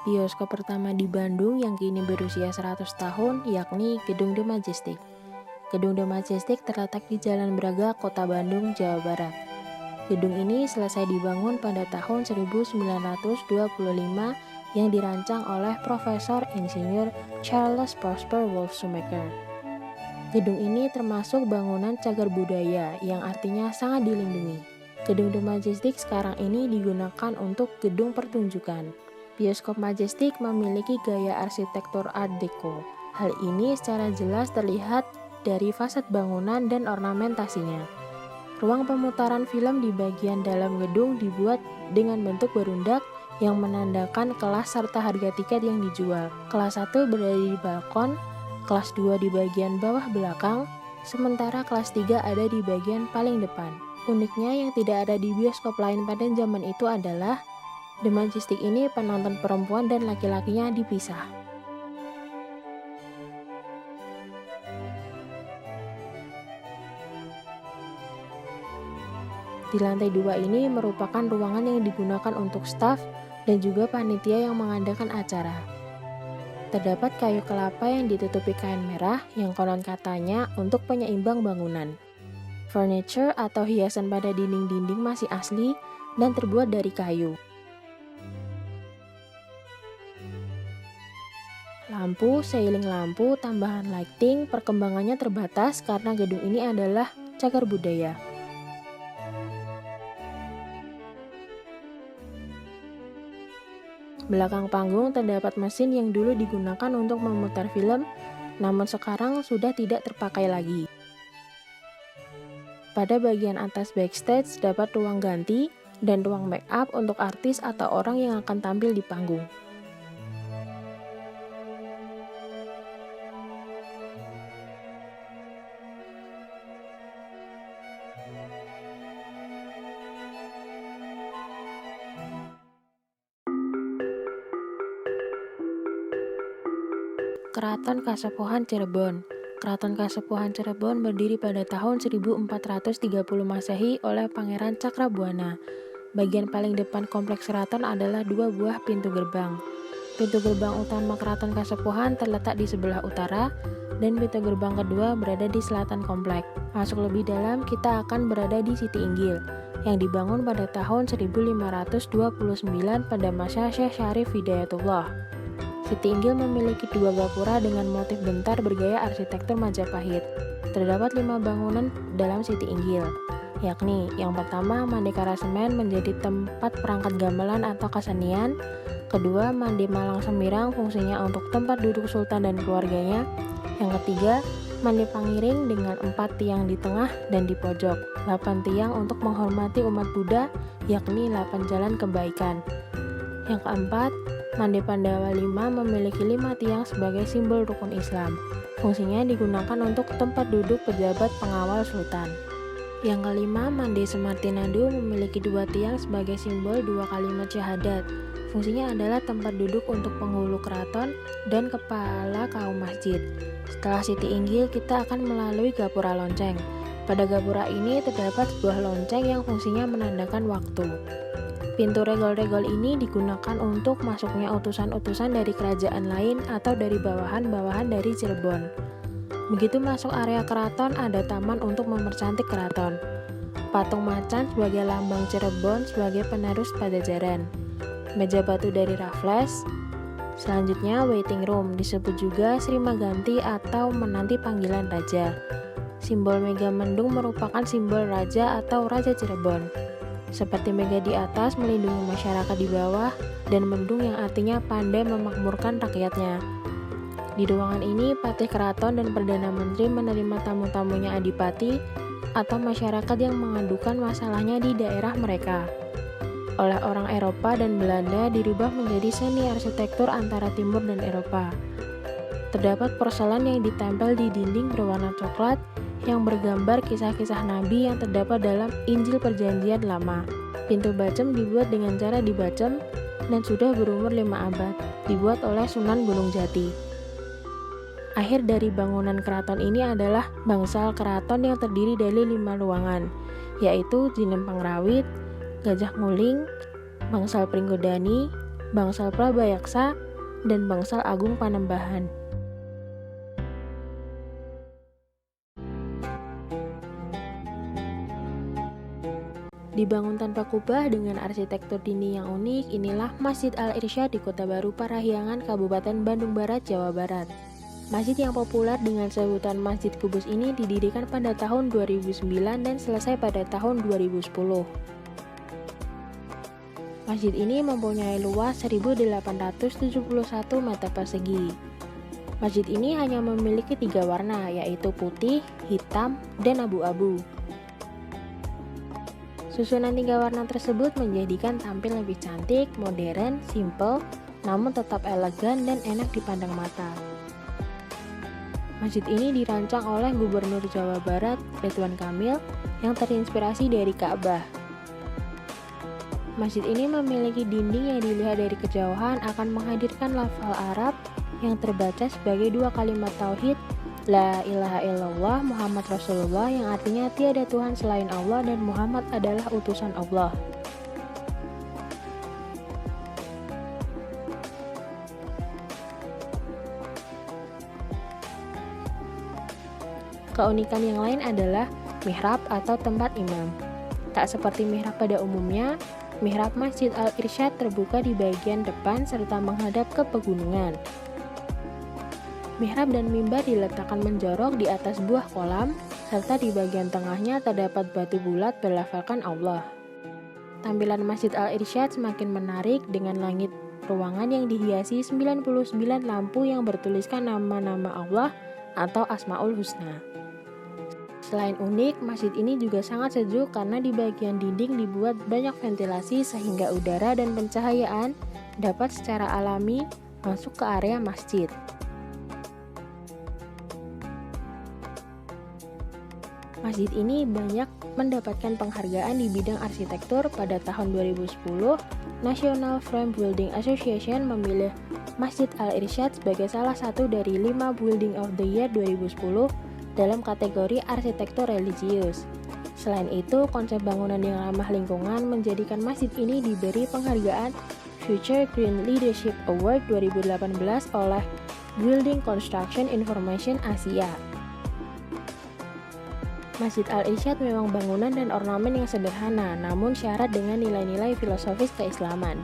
bioskop pertama di Bandung yang kini berusia 100 tahun, yakni Gedung The Majestic. Gedung The Majestic terletak di Jalan Braga, Kota Bandung, Jawa Barat. Gedung ini selesai dibangun pada tahun 1925 yang dirancang oleh Profesor Insinyur Charles Prosper Wolff Schumacher. Gedung ini termasuk bangunan cagar budaya yang artinya sangat dilindungi. Gedung The Majestic sekarang ini digunakan untuk gedung pertunjukan. Bioskop Majestic memiliki gaya arsitektur Art Deco. Hal ini secara jelas terlihat dari fasad bangunan dan ornamentasinya. Ruang pemutaran film di bagian dalam gedung dibuat dengan bentuk berundak yang menandakan kelas serta harga tiket yang dijual. Kelas 1 berada di balkon, kelas 2 di bagian bawah belakang, sementara kelas 3 ada di bagian paling depan. Uniknya yang tidak ada di bioskop lain pada zaman itu adalah The Majestic ini penonton perempuan dan laki-lakinya dipisah. Di lantai 2 ini merupakan ruangan yang digunakan untuk staf dan juga panitia yang mengadakan acara. Terdapat kayu kelapa yang ditutupi kain merah yang konon katanya untuk penyeimbang bangunan. Furniture atau hiasan pada dinding-dinding masih asli dan terbuat dari kayu. Lampu, ceiling lampu, tambahan lighting, perkembangannya terbatas karena gedung ini adalah cagar budaya. Belakang panggung terdapat mesin yang dulu digunakan untuk memutar film, namun sekarang sudah tidak terpakai lagi. Pada bagian atas backstage dapat ruang ganti dan ruang make up untuk artis atau orang yang akan tampil di panggung. Keraton Kasepuhan Cirebon. Keraton Kasepuhan Cirebon berdiri pada tahun 1430 Masehi oleh Pangeran Cakrabuana. Bagian paling depan kompleks keraton adalah 2 buah pintu gerbang. Pintu gerbang utama Keraton Kasepuhan terletak di sebelah utara dan pintu gerbang kedua berada di selatan komplek. Masuk lebih dalam, kita akan berada di Siti Inggil yang dibangun pada tahun 1529 pada masa Syekh Syarif Hidayatullah. Siti Inggil memiliki 2 gapura dengan motif bentar bergaya arsitektur Majapahit. Terdapat 5 bangunan dalam Siti Inggil, yakni yang pertama Mandi Karasemen menjadi tempat perangkat gamelan atau kesenian. Kedua, Mandi Malang Semirang fungsinya untuk tempat duduk sultan dan keluarganya. Yang ketiga, Mandi Pangiring dengan 4 tiang di tengah dan di pojok, 8 tiang untuk menghormati umat Buddha, yakni 8 jalan kebaikan. Yang keempat, Mandi Pandawa 5 memiliki 5 tiang sebagai simbol rukun Islam. Fungsinya digunakan untuk tempat duduk pejabat pengawal sultan. Yang kelima, Mandi Semartinado memiliki 2 tiang sebagai simbol 2 kalimat syahadat. Fungsinya adalah tempat duduk untuk penghulu keraton dan kepala kaum masjid. Setelah Siti Inggil, kita akan melalui Gapura Lonceng. Pada gapura ini terdapat sebuah lonceng yang fungsinya menandakan waktu. Pintu regol-regol ini digunakan untuk masuknya utusan-utusan dari kerajaan lain atau dari bawahan-bawahan dari Cirebon. Begitu masuk area keraton, ada taman untuk mempercantik keraton. Patung macan sebagai lambang Cirebon sebagai penerus Pajajaran. Meja batu dari Raffles. Selanjutnya waiting room, disebut juga Sri Maganti atau menanti panggilan raja. Simbol Megamendung merupakan simbol raja atau Raja Cirebon. Seperti mega di atas melindungi masyarakat di bawah, dan mendung yang artinya pandai memakmurkan rakyatnya. Di ruangan ini, patih keraton dan perdana menteri menerima tamu-tamunya adipati atau masyarakat yang mengadukan masalahnya di daerah mereka. Oleh orang Eropa dan Belanda dirubah menjadi seni arsitektur antara Timur dan Eropa. Terdapat porselen yang ditempel di dinding berwarna coklat yang bergambar kisah-kisah Nabi yang terdapat dalam Injil Perjanjian Lama. Pintu bacem dibuat dengan cara dibacem dan sudah berumur 5 abad, dibuat oleh Sunan Gunung Jati. Akhir dari bangunan keraton ini adalah bangsal keraton yang terdiri dari 5 ruangan, yaitu Jinempang Rawit, Gajah Nguling, Bangsal Pringgodani, Bangsal Prabayaksa, dan Bangsal Agung Panembahan. Dibangun tanpa kubah dengan arsitektur dinding yang unik, inilah Masjid Al-Irsyad di Kota Baru Parahyangan, Kabupaten Bandung Barat, Jawa Barat. Masjid yang populer dengan sebutan Masjid Kubus ini didirikan pada tahun 2009 dan selesai pada tahun 2010. Masjid ini mempunyai luas 1.871 meter persegi. Masjid ini hanya memiliki 3 warna, yaitu putih, hitam, dan abu-abu. Susunan 3 warna tersebut menjadikan tampil lebih cantik, modern, simple, namun tetap elegan dan enak dipandang mata. Masjid ini dirancang oleh Gubernur Jawa Barat, Ridwan Kamil, yang terinspirasi dari Ka'bah. Masjid ini memiliki dinding yang dilihat dari kejauhan akan menghadirkan lafal Arab yang terbaca sebagai 2 kalimat tauhid, La ilaha illallah Muhammad Rasulullah, yang artinya tiada Tuhan selain Allah dan Muhammad adalah utusan Allah. Keunikan yang lain adalah mihrab atau tempat imam. Tak seperti mihrab pada umumnya, mihrab Masjid Al-Irsyad terbuka di bagian depan serta menghadap ke pegunungan. Mihrab dan mimbar diletakkan menjorok di atas buah kolam, serta di bagian tengahnya terdapat batu bulat berlafalkan Allah. Tampilan Masjid Al-Irsyad semakin menarik dengan langit ruangan yang dihiasi 99 lampu yang bertuliskan nama-nama Allah atau Asmaul Husna. Selain unik, masjid ini juga sangat sejuk karena di bagian dinding dibuat banyak ventilasi sehingga udara dan pencahayaan dapat secara alami masuk ke area masjid. Masjid ini banyak mendapatkan penghargaan di bidang arsitektur. Pada tahun 2010, National Frame Building Association memilih Masjid Al-Irsyad sebagai salah satu dari 5 Building of the Year 2010 dalam kategori arsitektur religius. Selain itu, konsep bangunan yang ramah lingkungan menjadikan masjid ini diberi penghargaan Future Green Leadership Award 2018 oleh Building Construction Information Asia. Masjid Al-Irsyad memang bangunan dan ornamen yang sederhana, namun syarat dengan nilai-nilai filosofis keislaman.